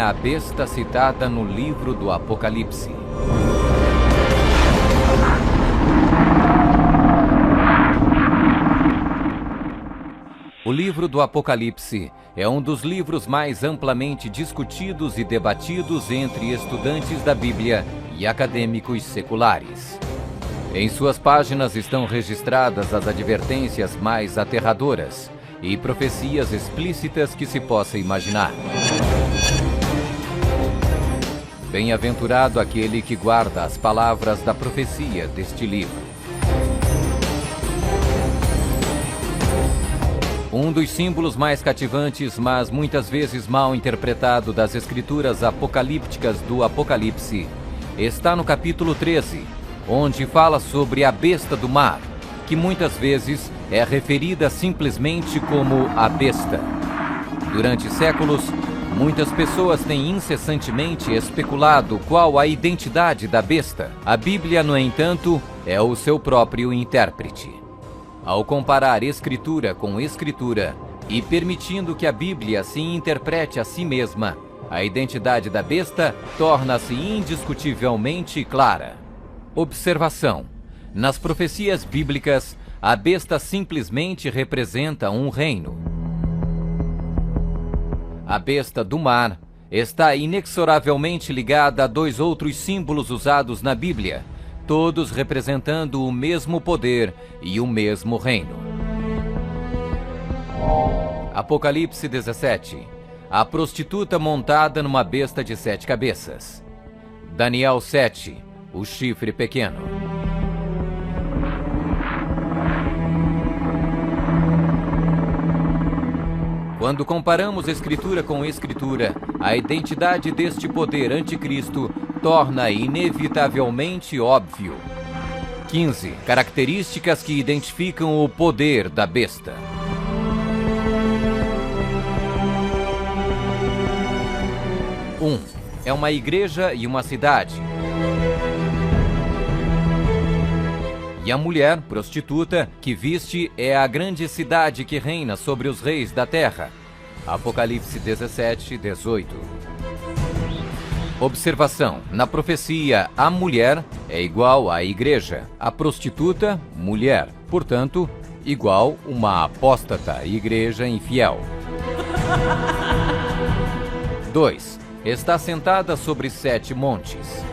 a besta citada no livro do Apocalipse. O livro do Apocalipse é um dos livros mais amplamente discutidos e debatidos entre estudantes da Bíblia e acadêmicos seculares. Em suas páginas estão registradas as advertências mais aterradoras e profecias explícitas que se possa imaginar. Bem-aventurado aquele que guarda as palavras da profecia deste livro. Um dos símbolos mais cativantes, mas muitas vezes mal interpretado das escrituras apocalípticas do Apocalipse, está no capítulo 13, onde fala sobre a besta do mar, que muitas vezes é referida simplesmente como a besta. Durante séculos, muitas pessoas têm incessantemente especulado qual a identidade da besta. A Bíblia, no entanto, é o seu próprio intérprete. Ao comparar Escritura com Escritura e permitindo que a Bíblia se interprete a si mesma, a identidade da besta torna-se indiscutivelmente clara. Observação: nas profecias bíblicas, a besta simplesmente representa um reino. A besta do mar está inexoravelmente ligada a dois outros símbolos usados na Bíblia, todos representando o mesmo poder e o mesmo reino. Apocalipse 17. A prostituta montada numa besta de 7 cabeças. Daniel 7. O chifre pequeno. Quando comparamos Escritura com Escritura, a identidade deste poder anticristo torna inevitavelmente óbvio. 15. Características que identificam o poder da besta. 1. É uma igreja e uma cidade. E a mulher, prostituta, que viste é a grande cidade que reina sobre os reis da terra. Apocalipse 17, 18. Observação: na profecia, a mulher é igual à igreja, a prostituta, mulher, portanto, igual uma apóstata, igreja infiel. 2. Está sentada sobre 7 montes.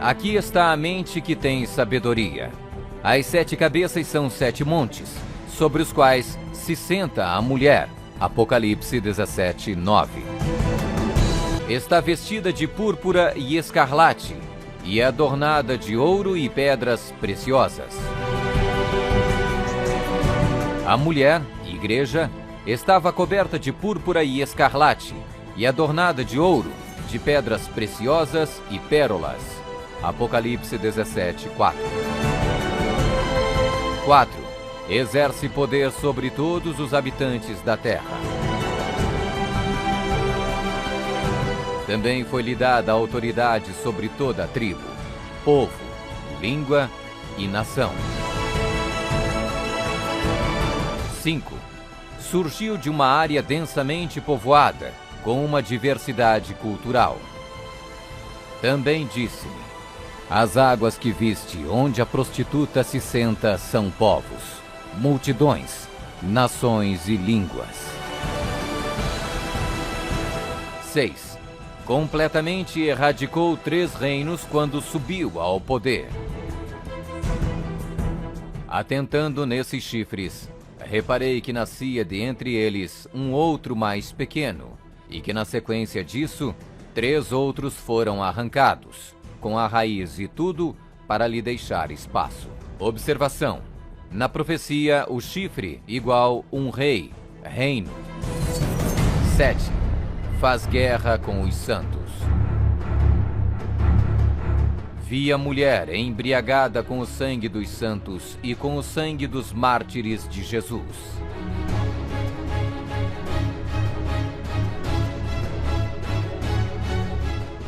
Aqui está a mente que tem sabedoria. As 7 cabeças são 7 montes, sobre os quais se senta a mulher. Apocalipse 17, 9. Está vestida de púrpura e escarlate, e é adornada de ouro e pedras preciosas. A mulher, igreja, estava coberta de púrpura e escarlate, e adornada de ouro, de pedras preciosas e pérolas. Apocalipse 17, 4. 4. Exerce poder sobre todos os habitantes da terra. Também foi-lhe dada autoridade sobre toda a tribo, povo, língua e nação. 5. Surgiu de uma área densamente povoada, com uma diversidade cultural. Também disse-me: as águas que viste, onde a prostituta se senta, são povos, multidões, nações e línguas. 6. Completamente erradicou 3 reinos quando subiu ao poder. Atentando nesses chifres, reparei que nascia de entre eles um outro mais pequeno, e que na sequência disso, 3 outros foram arrancados, com a raiz e tudo, para lhe deixar espaço. Observação: na profecia, o chifre igual um rei, reino. 7. Faz guerra com os santos. Vi a mulher embriagada com o sangue dos santos e com o sangue dos mártires de Jesus.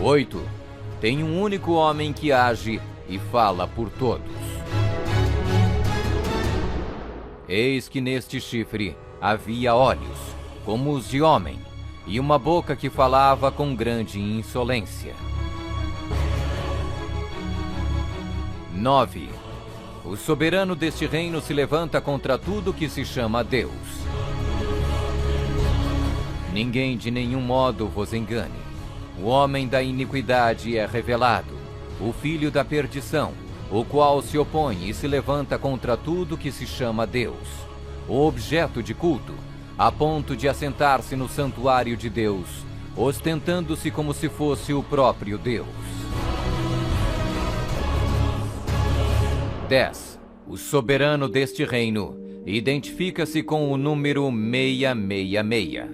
8. Tem um único homem que age e fala por todos. Eis que neste chifre havia olhos, como os de homem, e uma boca que falava com grande insolência. 9. O soberano deste reino se levanta contra tudo que se chama Deus. Ninguém de nenhum modo vos engane. O homem da iniquidade é revelado, o filho da perdição, o qual se opõe e se levanta contra tudo que se chama Deus, o objeto de culto, a ponto de assentar-se no santuário de Deus, ostentando-se como se fosse o próprio Deus. 10. O soberano deste reino identifica-se com o número 666.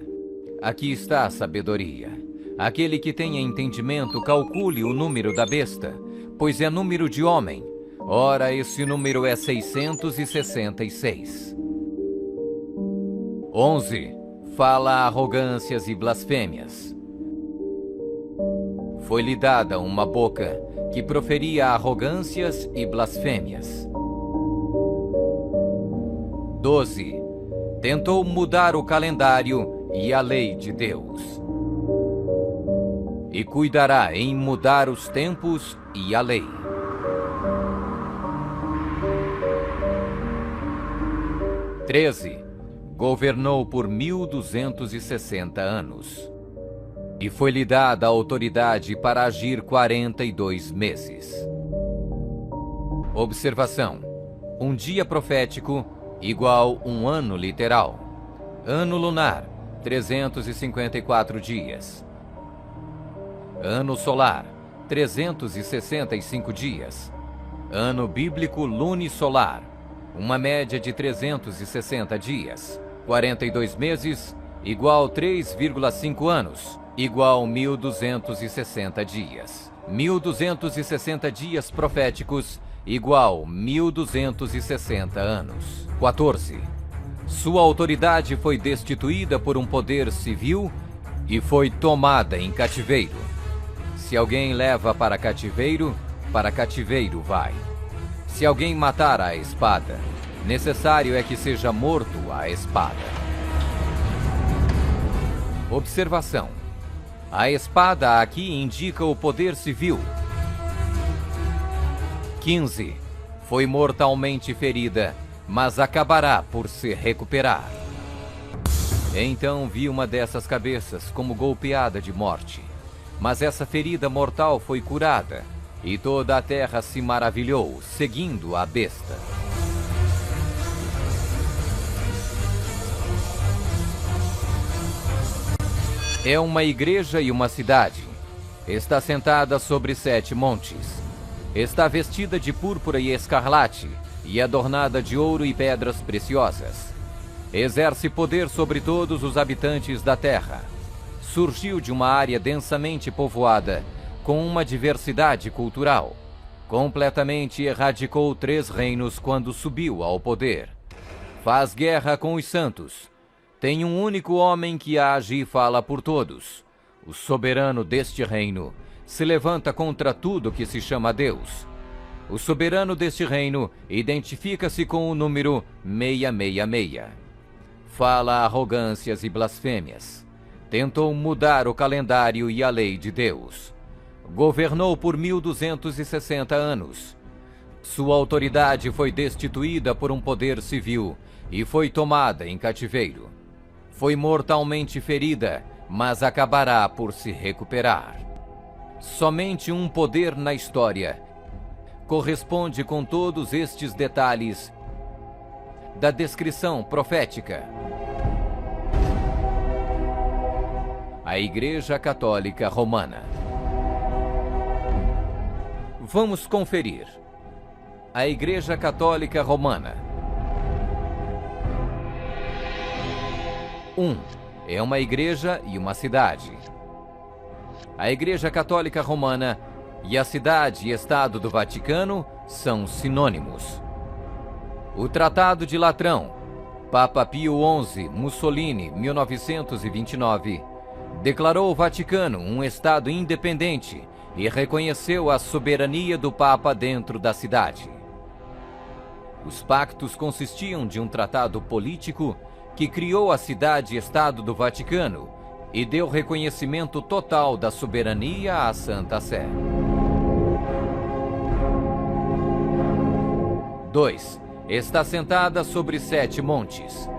Aqui está a sabedoria. Aquele que tenha entendimento, calcule o número da besta, pois é número de homem. Ora, esse número é 666. 11. Fala arrogâncias e blasfêmias. Foi-lhe dada uma boca que proferia arrogâncias e blasfêmias. 12. Tentou mudar o calendário e a lei de Deus. E cuidará em mudar os tempos e a lei. 13. Governou por 1260 anos. E foi-lhe dada a autoridade para agir 42 meses. Observação: um dia profético igual um ano literal. Ano lunar, 354 dias. Ano solar, 365 dias. Ano bíblico lunisolar, uma média de 360 dias. 42 meses, igual 3,5 anos, igual 1260 dias. 1260 dias proféticos, igual 1260 anos. 14. Sua autoridade foi destituída por um poder civil e foi tomada em cativeiro. Se alguém leva para cativeiro vai. Se alguém matar à espada, necessário é que seja morto à espada. Observação: a espada aqui indica o poder civil. 15. Foi mortalmente ferida, mas acabará por se recuperar. Então vi uma dessas cabeças como golpeada de morte. Mas essa ferida mortal foi curada, e toda a terra se maravilhou, seguindo a besta. É uma igreja e uma cidade. Está sentada sobre 7 montes. Está vestida de púrpura e escarlate, e adornada de ouro e pedras preciosas. Exerce poder sobre todos os habitantes da terra. Surgiu de uma área densamente povoada, com uma diversidade cultural. Completamente erradicou 3 reinos quando subiu ao poder. Faz guerra com os santos. Tem um único homem que age e fala por todos. O soberano deste reino se levanta contra tudo que se chama Deus. O soberano deste reino identifica-se com o número 666. Fala arrogâncias e blasfêmias. Tentou mudar o calendário e a lei de Deus. Governou por 1260 anos. Sua autoridade foi destituída por um poder civil e foi tomada em cativeiro. Foi mortalmente ferida, mas acabará por se recuperar. Somente um poder na história corresponde com todos estes detalhes da descrição profética. A Igreja Católica Romana. Vamos conferir. A Igreja Católica Romana. 1. É uma igreja e uma cidade. A Igreja Católica Romana e a cidade e Estado do Vaticano são sinônimos. O Tratado de Latrão, Papa Pio XI, Mussolini, 1929, declarou o Vaticano um Estado independente e reconheceu a soberania do Papa dentro da cidade. Os pactos consistiam de um tratado político que criou a cidade-estado do Vaticano e deu reconhecimento total da soberania à Santa Sé. 2. Está sentada sobre 7 montes.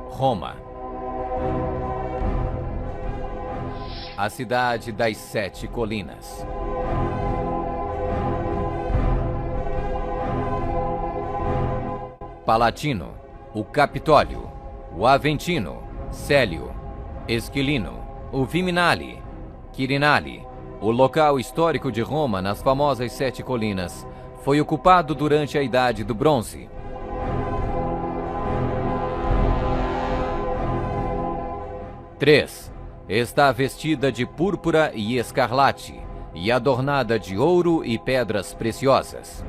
Roma. A cidade das 7 colinas. Palatino, o Capitólio, o Aventino, Célio, Esquilino, o Viminale, Quirinale, o local histórico de Roma nas famosas 7 colinas, foi ocupado durante a Idade do Bronze. Três. Está vestida de púrpura e escarlate e adornada de ouro e pedras preciosas.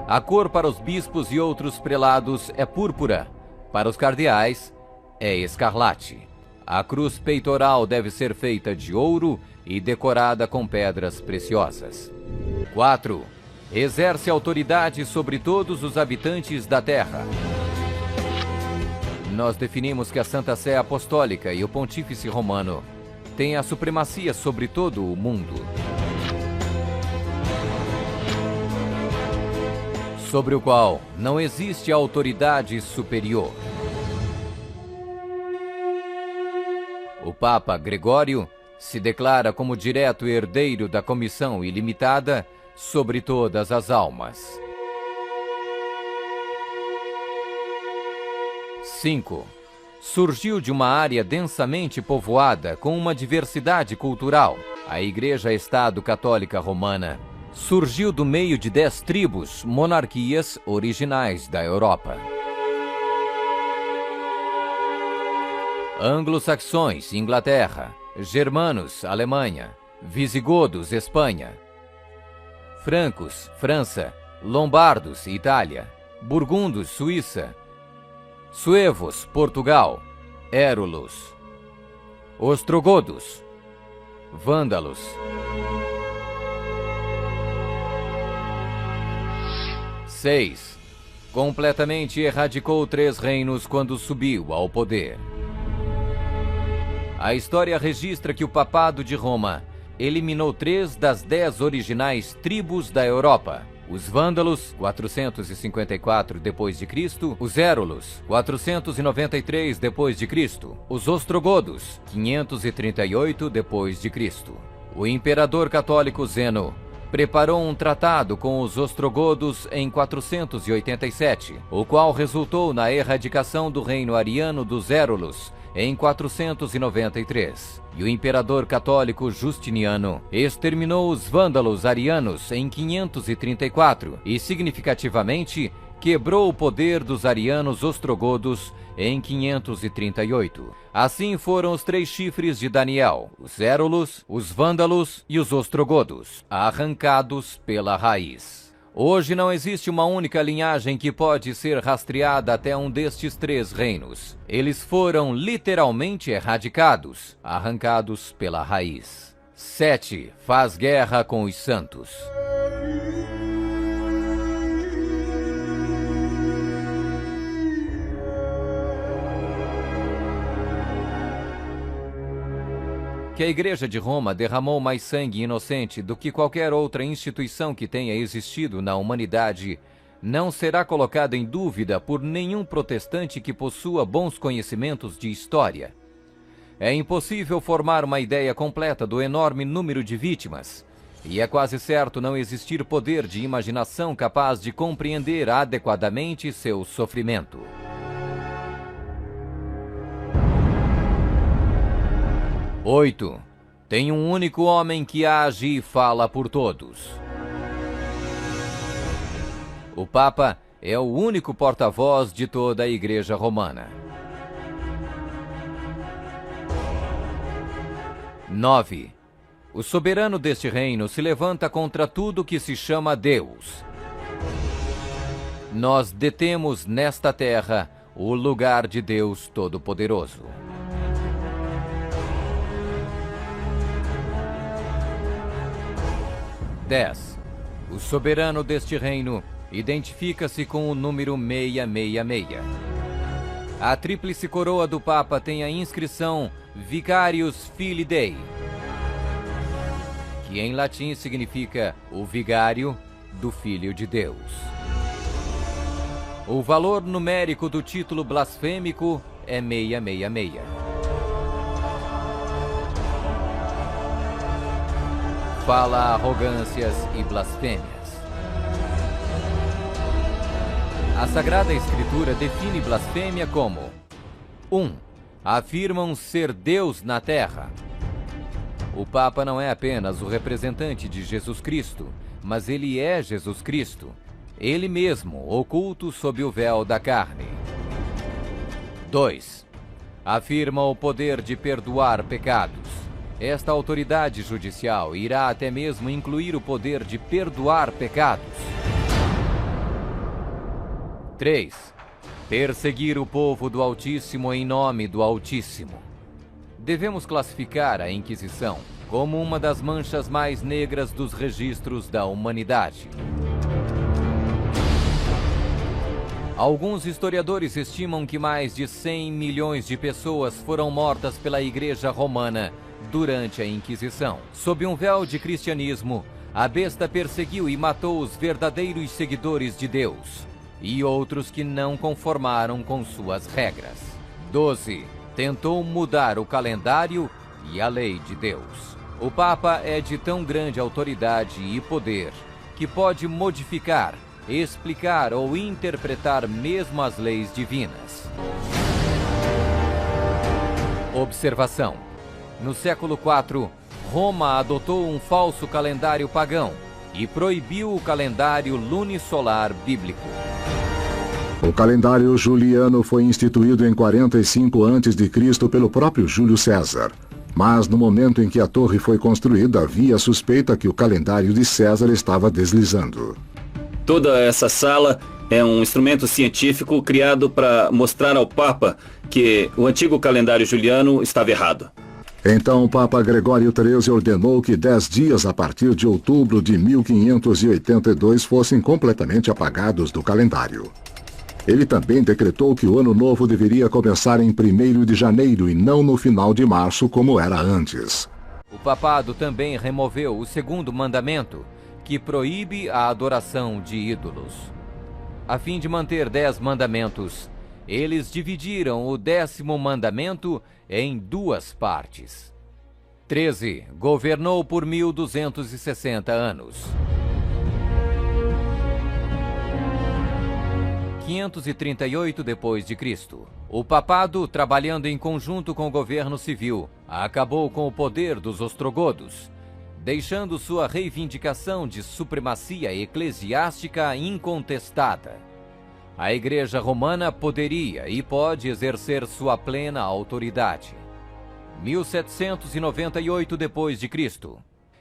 A cor para os bispos e outros prelados é púrpura, para os cardeais é escarlate. A cruz peitoral deve ser feita de ouro e decorada com pedras preciosas. 4. Exerce autoridade sobre todos os habitantes da terra. Nós definimos que a Santa Sé Apostólica e o Pontífice Romano têm a supremacia sobre todo o mundo, sobre o qual não existe autoridade superior. O Papa Gregório se declara como direto herdeiro da comissão ilimitada sobre todas as almas. 5. Surgiu de uma área densamente povoada com uma diversidade cultural. A Igreja-Estado Católica Romana surgiu do meio de 10 tribos, monarquias originais da Europa. Anglo-saxões, Inglaterra. Germanos, Alemanha. Visigodos, Espanha. Francos, França. Lombardos, Itália. Burgundos, Suíça. Suevos, Portugal. Érulos. Ostrogodos. Vândalos. 6. Completamente erradicou 3 reinos quando subiu ao poder. A história registra que o Papado de Roma eliminou 3 das 10 originais tribos da Europa. Os Vândalos, 454 d.C., os Érulos, 493 d.C., os Ostrogodos, 538 d.C. O imperador católico Zeno preparou um tratado com os Ostrogodos em 487, o qual resultou na erradicação do reino ariano dos Érulos em 493. E o imperador católico Justiniano exterminou os vândalos arianos em 534 e, significativamente, quebrou o poder dos arianos ostrogodos em 538. Assim foram os 3 chifres de Daniel, os Érulos, os vândalos e os ostrogodos, arrancados pela raiz. Hoje não existe uma única linhagem que pode ser rastreada até um destes 3 reinos. Eles foram literalmente erradicados, arrancados pela raiz. 7. Faz guerra com os santos. Que a Igreja de Roma derramou mais sangue inocente do que qualquer outra instituição que tenha existido na humanidade não será colocada em dúvida por nenhum protestante que possua bons conhecimentos de história. É impossível formar uma ideia completa do enorme número de vítimas, e é quase certo não existir poder de imaginação capaz de compreender adequadamente seu sofrimento. 8. Tem um único homem que age e fala por todos. O Papa é o único porta-voz de toda a Igreja Romana. 9. O soberano deste reino se levanta contra tudo que se chama Deus. Nós detemos nesta terra o lugar de Deus Todo-Poderoso. 10. O soberano deste reino identifica-se com o número 666. A tríplice coroa do Papa tem a inscrição Vicarius Filii Dei, que em latim significa o vigário do Filho de Deus. O valor numérico do título blasfêmico é 666. Fala arrogâncias e blasfêmias. A Sagrada Escritura define blasfêmia como 1. Afirmam ser Deus na terra. O Papa não é apenas o representante de Jesus Cristo, mas ele é Jesus Cristo, ele mesmo oculto sob o véu da carne. 2. Afirma o poder de perdoar pecados. Esta autoridade judicial irá até mesmo incluir o poder de perdoar pecados. 3. Perseguir o povo do Altíssimo em nome do Altíssimo. Devemos classificar a Inquisição como uma das manchas mais negras dos registros da humanidade. Alguns historiadores estimam que mais de 100 milhões de pessoas foram mortas pela Igreja Romana durante a Inquisição. Sob um véu de cristianismo, a besta perseguiu e matou os verdadeiros seguidores de Deus e outros que não conformaram com suas regras. 12. Tentou mudar o calendário e a lei de Deus. O Papa é de tão grande autoridade e poder que pode modificar, explicar ou interpretar mesmo as leis divinas. Observação: no século IV, Roma adotou um falso calendário pagão e proibiu o calendário lunisolar bíblico. O calendário juliano foi instituído em 45 a.C. pelo próprio Júlio César. Mas no momento em que a torre foi construída, havia suspeita que o calendário de César estava deslizando. Toda essa sala é um instrumento científico criado para mostrar ao Papa que o antigo calendário juliano estava errado. Então o Papa Gregório XIII ordenou que 10 dias a partir de outubro de 1582 fossem completamente apagados do calendário. Ele também decretou que o ano novo deveria começar em 1º de janeiro e não no final de março, como era antes. O papado também removeu o 2º mandamento, que proíbe a adoração de ídolos. A fim de manter 10 mandamentos, eles dividiram o 10º mandamento em 2 partes. 13. Governou por 1260 anos. 538 d.C. O papado, trabalhando em conjunto com o governo civil, acabou com o poder dos ostrogodos, deixando sua reivindicação de supremacia eclesiástica incontestada. A Igreja Romana poderia e pode exercer sua plena autoridade. 1798 d.C.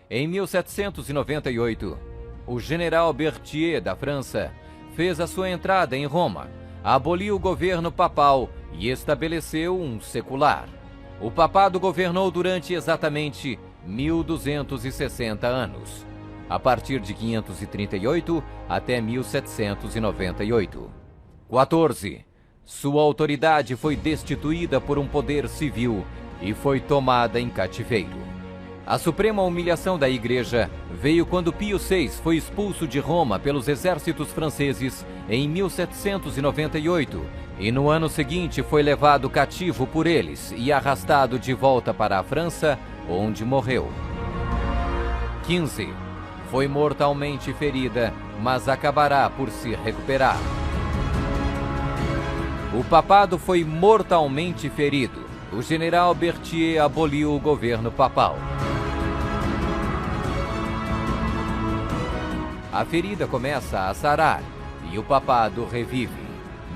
Em 1798, o general Berthier da França fez a sua entrada em Roma, aboliu o governo papal e estabeleceu um secular. O papado governou durante exatamente 1260 anos, a partir de 538 até 1798. 14. Sua autoridade foi destituída por um poder civil e foi tomada em cativeiro. A suprema humilhação da Igreja veio quando Pio VI foi expulso de Roma pelos exércitos franceses em 1798 e no ano seguinte foi levado cativo por eles e arrastado de volta para a França, onde morreu. 15. Foi mortalmente ferida, mas acabará por se recuperar. O papado foi mortalmente ferido. O general Berthier aboliu o governo papal. A ferida começa a sarar e o papado revive.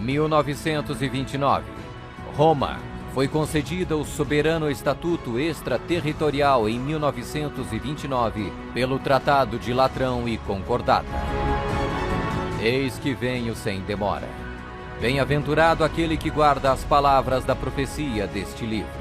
1929. Roma foi concedida o soberano estatuto extraterritorial em 1929 pelo Tratado de Latrão e Concordata. Eis que venho sem demora. Bem-aventurado aquele que guarda as palavras da profecia deste livro.